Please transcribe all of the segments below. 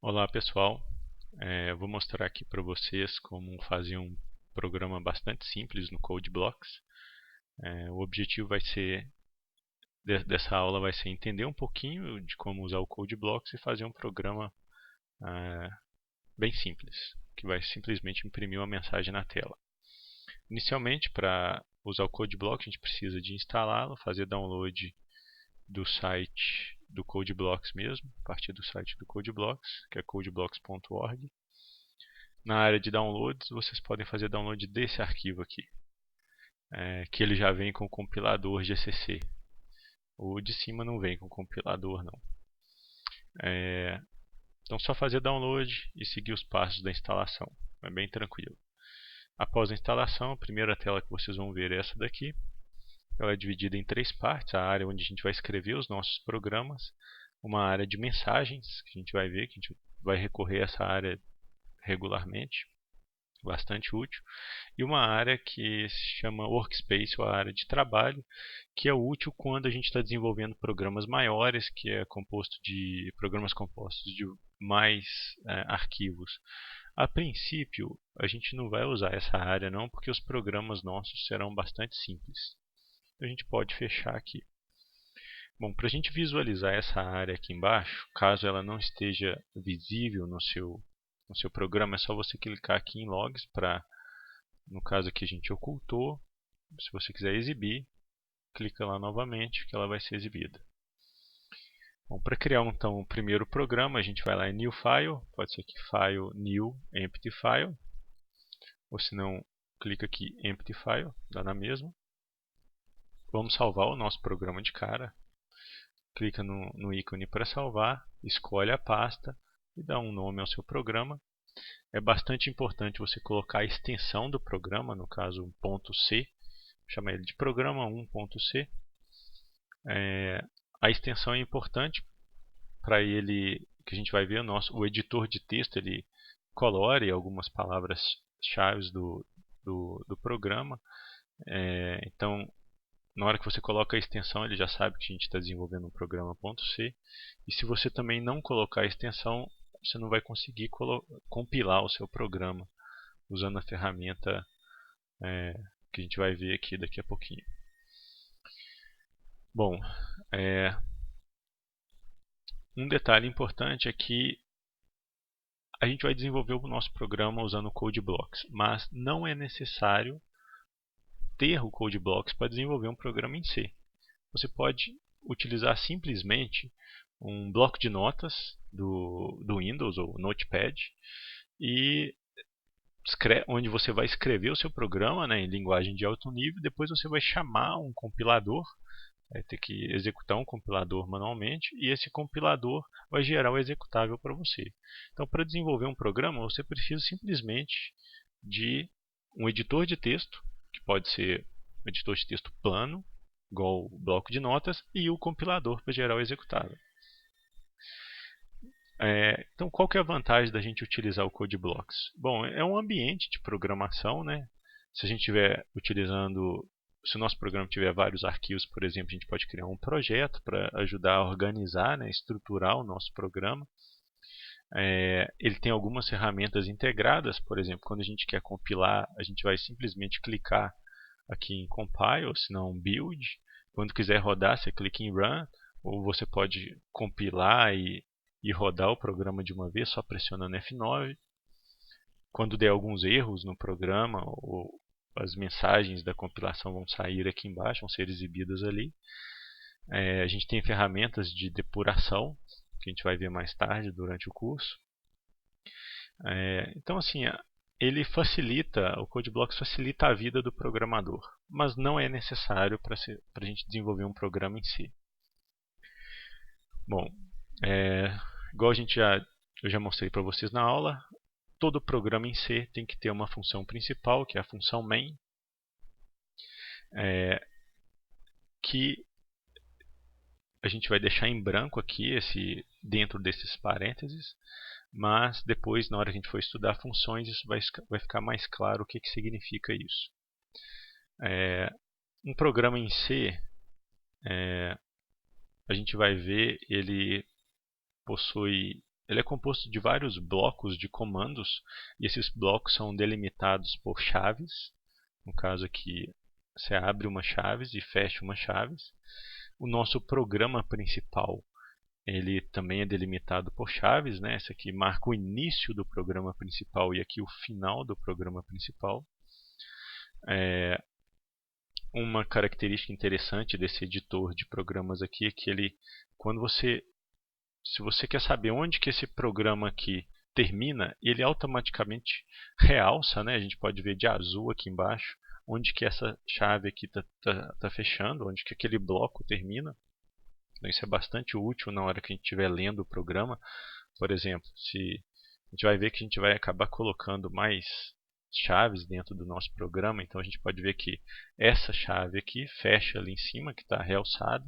Olá pessoal, eu vou mostrar aqui para vocês como fazer um programa bastante simples no CodeBlocks. O objetivo dessa aula vai ser entender um pouquinho de como usar o CodeBlocks e fazer um programa eh, bem simples, que vai simplesmente imprimir uma mensagem na tela. Inicialmente, para usar o CodeBlocks, a gente precisa de instalá-lo, fazer download do site do CodeBlocks mesmo, a partir do site do CodeBlocks, que é codeblocks.org. Na área de downloads, vocês podem fazer download desse arquivo aqui, que ele já vem com o compilador GCC. O de cima não vem com compilador não. Então só fazer download e seguir os passos da instalação. É bem tranquilo. Após a instalação, a primeira tela que vocês vão ver é essa daqui. Ela é dividida em três partes: a área onde a gente vai escrever os nossos programas, uma área de mensagens, que a gente vai ver, que a gente vai recorrer a essa área regularmente, bastante útil, e uma área que se chama Workspace, ou a área de trabalho, que é útil quando a gente está desenvolvendo programas maiores, que é composto de programas compostos de mais arquivos. A princípio, a gente não vai usar essa área não, porque os programas nossos serão bastante simples. Então a gente pode fechar aqui. Bom, para a gente visualizar essa área aqui embaixo, caso ela não esteja visível no seu programa, é só você clicar aqui em Logs para, no caso aqui a gente ocultou. Se você quiser exibir, clica lá novamente que ela vai ser exibida. Bom, para criar então o primeiro programa, a gente vai lá em New File, pode ser aqui File, New, Empty File, ou se não, clica aqui Empty File, dá na mesma. Vamos salvar o nosso programa de cara. Clica no ícone para salvar, escolhe a pasta e dá um nome ao seu programa. É bastante importante você colocar a extensão do programa, no caso .c, chama ele de programa 1.c. A extensão é importante para ele, que a gente vai ver o editor de texto, ele colore algumas palavras-chave do programa. Então, na hora que você coloca a extensão, ele já sabe que a gente está desenvolvendo um programa .c. E se você também não colocar a extensão, você não vai conseguir compilar o seu programa usando a ferramenta que a gente vai ver aqui daqui a pouquinho. Bom, um detalhe importante é que a gente vai desenvolver o nosso programa usando CodeBlocks, mas não é necessário ter o CodeBlocks para desenvolver um programa em C. Você pode utilizar simplesmente um bloco de notas do Windows ou Notepad, e onde você vai escrever o seu programa, em linguagem de alto nível. Depois você vai chamar um compilador, vai ter que executar um compilador manualmente, e esse compilador vai gerar o executável para você. Então, para desenvolver um programa, você precisa simplesmente de um editor de texto, que pode ser um editor de texto plano, igual o bloco de notas, e o compilador para gerar o executável. Então, qual que é a vantagem da gente utilizar o CodeBlocks? Bom, é um ambiente de programação, né? Se a gente estiver utilizando, se o nosso programa tiver vários arquivos, por exemplo, a gente pode criar um projeto para ajudar a organizar, estruturar o nosso programa. Ele tem algumas ferramentas integradas, por exemplo, quando a gente quer compilar, a gente vai simplesmente clicar aqui em Compile, se não Build. Quando quiser rodar, você clica em Run, ou você pode compilar e rodar o programa de uma vez só pressionando F9. Quando der alguns erros no programa, ou as mensagens da compilação vão sair aqui embaixo, vão ser exibidas ali. A gente tem ferramentas de depuração, que a gente vai ver mais tarde durante o curso. Então, assim, o CodeBlocks facilita a vida do programador, mas não é necessário para a gente desenvolver um programa em si. Bom, igual eu já mostrei para vocês na aula, todo programa em C tem que ter uma função principal, que é a função main, que a gente vai deixar em branco aqui, dentro desses parênteses, mas depois, na hora que a gente for estudar funções, isso vai ficar mais claro o que significa isso. Um programa em C, a gente vai ver, ele possui ele é composto de vários blocos de comandos, e esses blocos são delimitados por chaves. No caso aqui, você abre uma chaves e fecha uma chaves. O nosso programa principal, ele também é delimitado por chaves, né? Esse aqui marca o início do programa principal e aqui o final do programa principal. Uma característica interessante desse editor de programas aqui é que ele, se você quer saber onde que esse programa aqui termina, ele automaticamente realça, né? A gente pode ver de azul aqui embaixo, onde que essa chave aqui tá fechando, onde que aquele bloco termina. Então isso é bastante útil na hora que a gente estiver lendo o programa. Por exemplo, a gente vai ver que a gente vai acabar colocando mais chaves dentro do nosso programa. Então a gente pode ver que essa chave aqui fecha ali em cima, que está realçado.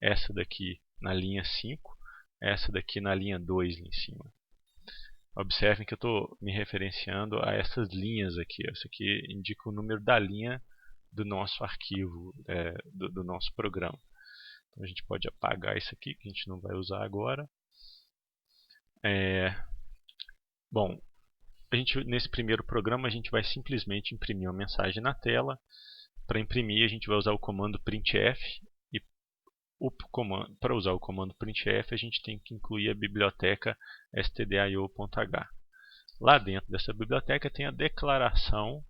Essa daqui na linha 5. Essa daqui na linha 2 ali em cima. Observem que eu estou me referenciando a essas linhas aqui. Essa aqui indica o número da linha do nosso arquivo, do nosso programa. Então a gente pode apagar isso aqui, que a gente não vai usar agora. Bom, nesse primeiro programa a gente vai simplesmente imprimir uma mensagem na tela. Para imprimir a gente vai usar o comando printf. E para usar o comando printf a gente tem que incluir a biblioteca stdio.h. Lá dentro dessa biblioteca tem a declaração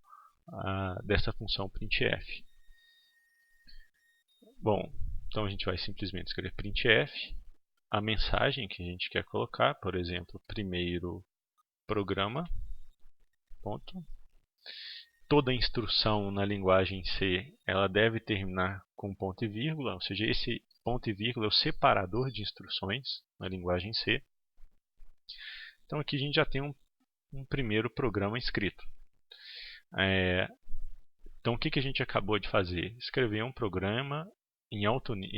dessa função printf. Bom, então a gente vai simplesmente escrever printf, a mensagem que a gente quer colocar, por exemplo, primeiro programa, ponto. Toda instrução na linguagem C, ela deve terminar com ponto e vírgula, ou seja, esse ponto e vírgula é o separador de instruções na linguagem C. Então aqui a gente já tem um primeiro programa escrito. Então o que a gente acabou de fazer? Escrever um programa em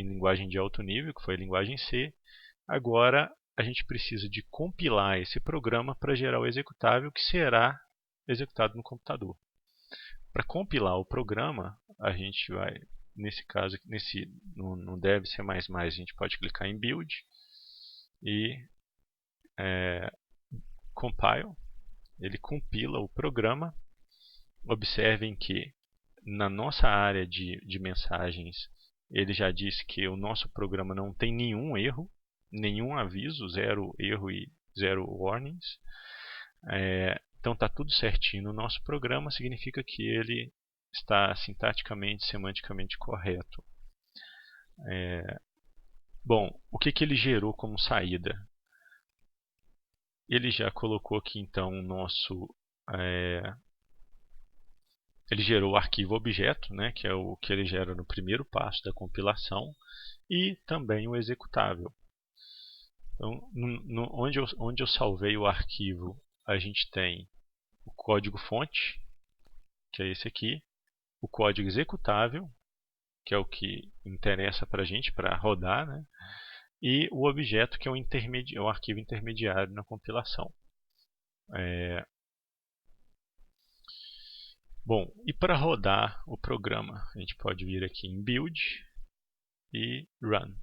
linguagem de alto nível, que foi a linguagem C. Agora a gente precisa de compilar esse programa para gerar o executável que será executado no computador. Para compilar o programa, a gente vai, nesse caso, no dev C++, a gente pode clicar em Build e Compile. Ele compila o programa. Observem que na nossa área de mensagens, ele já disse que o nosso programa não tem nenhum erro, nenhum aviso, 0 erro e 0 warnings. Então está tudo certinho no nosso programa, significa que ele está sintaticamente, semanticamente correto. Bom, o que ele gerou como saída? Ele já colocou aqui então o nosso... ele gerou o arquivo objeto, né, que é o que ele gera no primeiro passo da compilação, e também o executável. Então, onde eu salvei o arquivo, a gente tem o código fonte, que é esse aqui, o código executável, que é o que interessa para a gente, para rodar, né? E o objeto, que é o arquivo intermediário na compilação. Bom, e para rodar o programa, a gente pode vir aqui em Build e Run.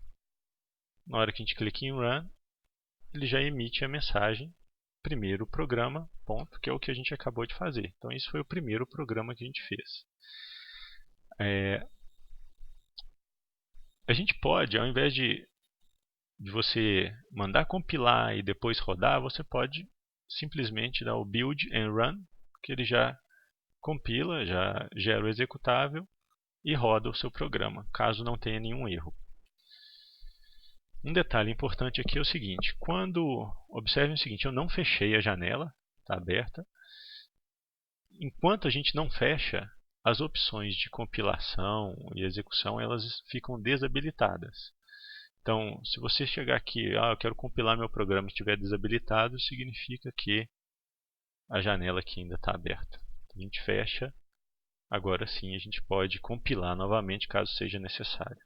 Na hora que a gente clica em Run, ele já emite a mensagem primeiro programa, ponto, que é o que a gente acabou de fazer. Então isso foi o primeiro programa que a gente fez. A gente pode, ao invés de você mandar compilar e depois rodar, você pode simplesmente dar o build and run, que ele já compila, já gera o executável e roda o seu programa, caso não tenha nenhum erro. Um detalhe importante aqui é o seguinte: observem o seguinte, eu não fechei a janela, está aberta. Enquanto a gente não fecha, as opções de compilação e execução elas ficam desabilitadas. Então, se você chegar aqui, eu quero compilar meu programa e estiver desabilitado, significa que a janela aqui ainda está aberta. A gente fecha, agora sim a gente pode compilar novamente caso seja necessário.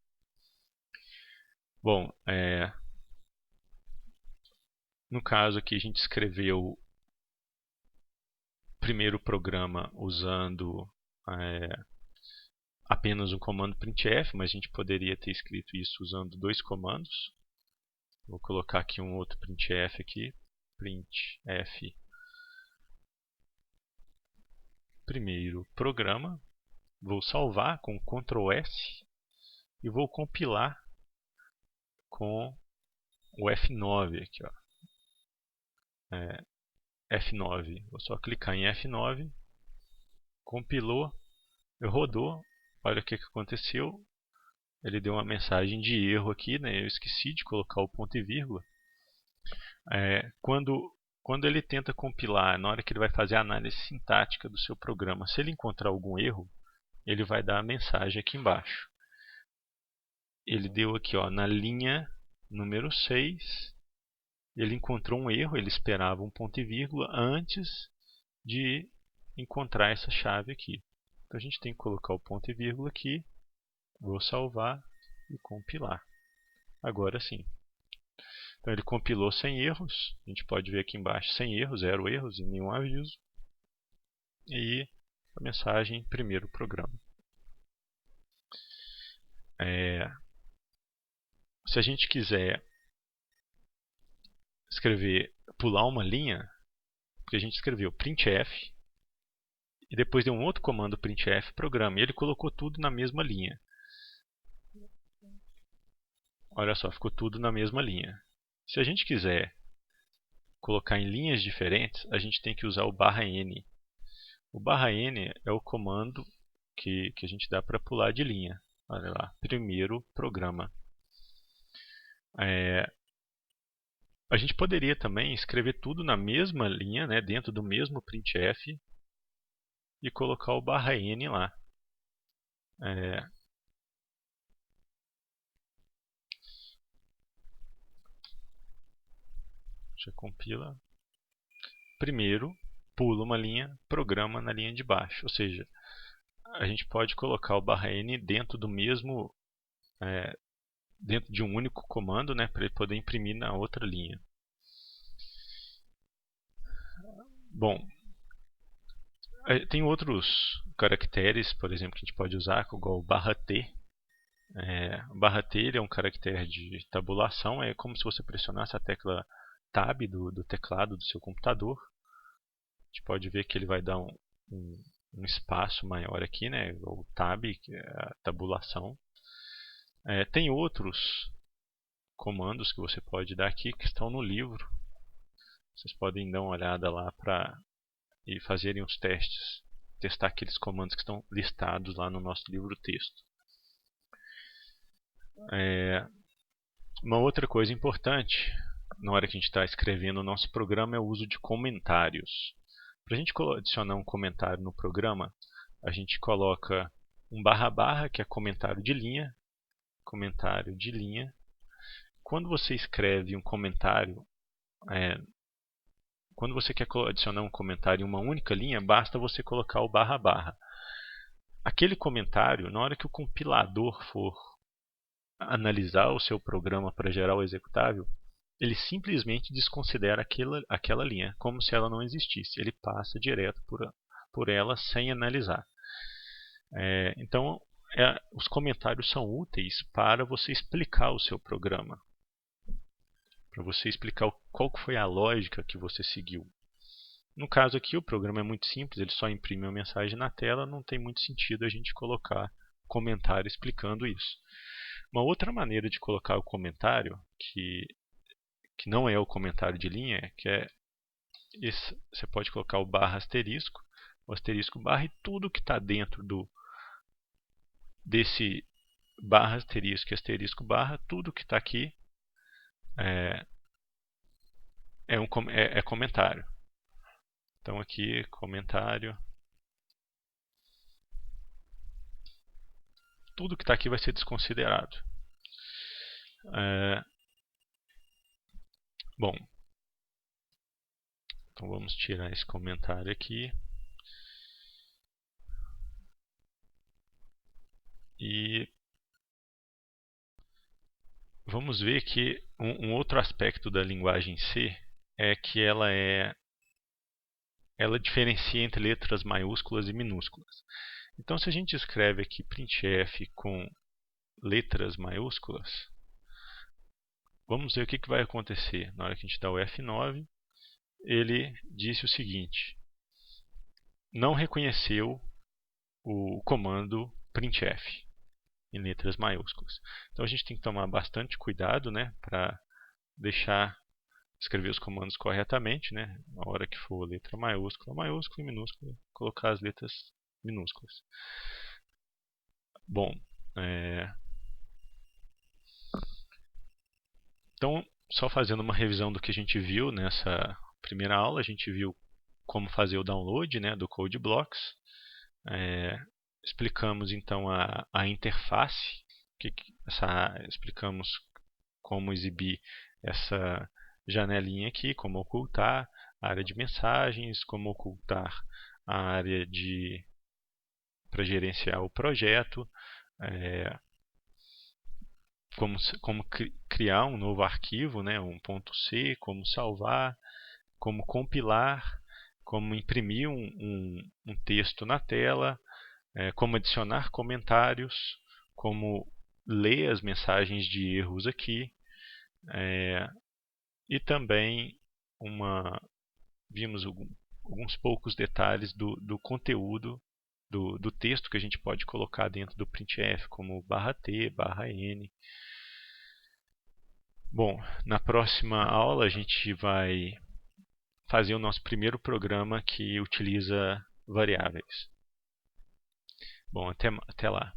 Bom, no caso aqui a gente escreveu o primeiro programa usando apenas um comando printf, mas a gente poderia ter escrito isso usando dois comandos. Vou colocar aqui um outro printf aqui printf primeiro programa, vou salvar com Ctrl S e vou compilar com o F9 aqui, ó. F9, vou só clicar em F9, compilou, rodou, olha o que aconteceu. Ele deu uma mensagem de erro aqui, né? Eu esqueci de colocar o ponto e vírgula. Quando ele tenta compilar, na hora que ele vai fazer a análise sintática do seu programa, se ele encontrar algum erro, ele vai dar a mensagem aqui embaixo. Ele deu aqui, ó, na linha número 6, ele encontrou um erro, ele esperava um ponto e vírgula antes de encontrar essa chave aqui. Então a gente tem que colocar o ponto e vírgula aqui, vou salvar e compilar. Agora sim. Então ele compilou sem erros, a gente pode ver aqui embaixo sem erros, 0 erros e nenhum aviso. E a mensagem primeiro programa. Se a gente quiser pular uma linha, porque a gente escreveu printf e depois deu um outro comando printf programa e ele colocou tudo na mesma linha. Olha só, ficou tudo na mesma linha. Se a gente quiser colocar em linhas diferentes, a gente tem que usar o /n. O /n é o comando que a gente dá para pular de linha. Olha lá, primeiro programa. A gente poderia também escrever tudo na mesma linha, né, dentro do mesmo printf e colocar o /n lá. Já compila. Primeiro, pula uma linha, programa na linha de baixo. Ou seja, a gente pode colocar o /n dentro do mesmo, dentro de um único comando, né, para ele poder imprimir na outra linha. Bom, tem outros caracteres, por exemplo, que a gente pode usar, igual o /t. O /t ele é um caractere de tabulação, é como se você pressionasse a tecla Tab do teclado do seu computador. A gente pode ver que ele vai dar um espaço maior aqui, né? O Tab, que é a tabulação. Tem outros comandos que você pode dar aqui que estão no livro. Vocês podem dar uma olhada lá e fazerem os testes. Testar aqueles comandos que estão listados lá no nosso livro texto. Uma outra coisa importante na hora que a gente está escrevendo o nosso programa é o uso de comentários. Para a gente adicionar um comentário no programa, a gente coloca um // que é comentário de linha. Comentário de linha. Quando você escreve um comentário, quando você quer adicionar um comentário em uma única linha, basta você colocar o //. Aquele comentário, na hora que o compilador for analisar o seu programa para gerar o executável, ele simplesmente desconsidera aquela linha, como se ela não existisse. Ele passa direto por ela sem analisar. Então, os comentários são úteis para você explicar o seu programa. Para você explicar qual foi a lógica que você seguiu. No caso aqui, o programa é muito simples, ele só imprime uma mensagem na tela, não tem muito sentido a gente colocar comentário explicando isso. Uma outra maneira de colocar o comentário, que não é o comentário de linha, você pode colocar o /*, o asterisco barra, e tudo que está dentro desse /*, asterisco barra, tudo que está aqui é comentário. Então aqui, comentário. Tudo que está aqui vai ser desconsiderado. Bom, então vamos tirar esse comentário aqui. E vamos ver que um outro aspecto da linguagem C é que ela diferencia entre letras maiúsculas e minúsculas. Então, se a gente escreve aqui printf com letras maiúsculas, vamos ver o que vai acontecer na hora que a gente dá o F9. ele disse o seguinte: não reconheceu o comando printf em letras maiúsculas. Então a gente tem que tomar bastante cuidado, né, para escrever os comandos corretamente, né, na hora que for letra maiúscula, maiúscula e minúscula, colocar as letras minúsculas. Bom, então, só fazendo uma revisão do que a gente viu nessa primeira aula, a gente viu como fazer o download, né, do CodeBlocks. Explicamos então a interface, explicamos como exibir essa janelinha aqui, como ocultar a área de mensagens, como ocultar a área para gerenciar o projeto, como criar um novo arquivo, né, um .c, como salvar, como compilar, como imprimir um texto na tela, como adicionar comentários, como ler as mensagens de erros aqui, e também vimos alguns poucos detalhes do conteúdo do texto que a gente pode colocar dentro do printf, como /t, /n. Bom, na próxima aula a gente vai fazer o nosso primeiro programa que utiliza variáveis. Bom, até lá.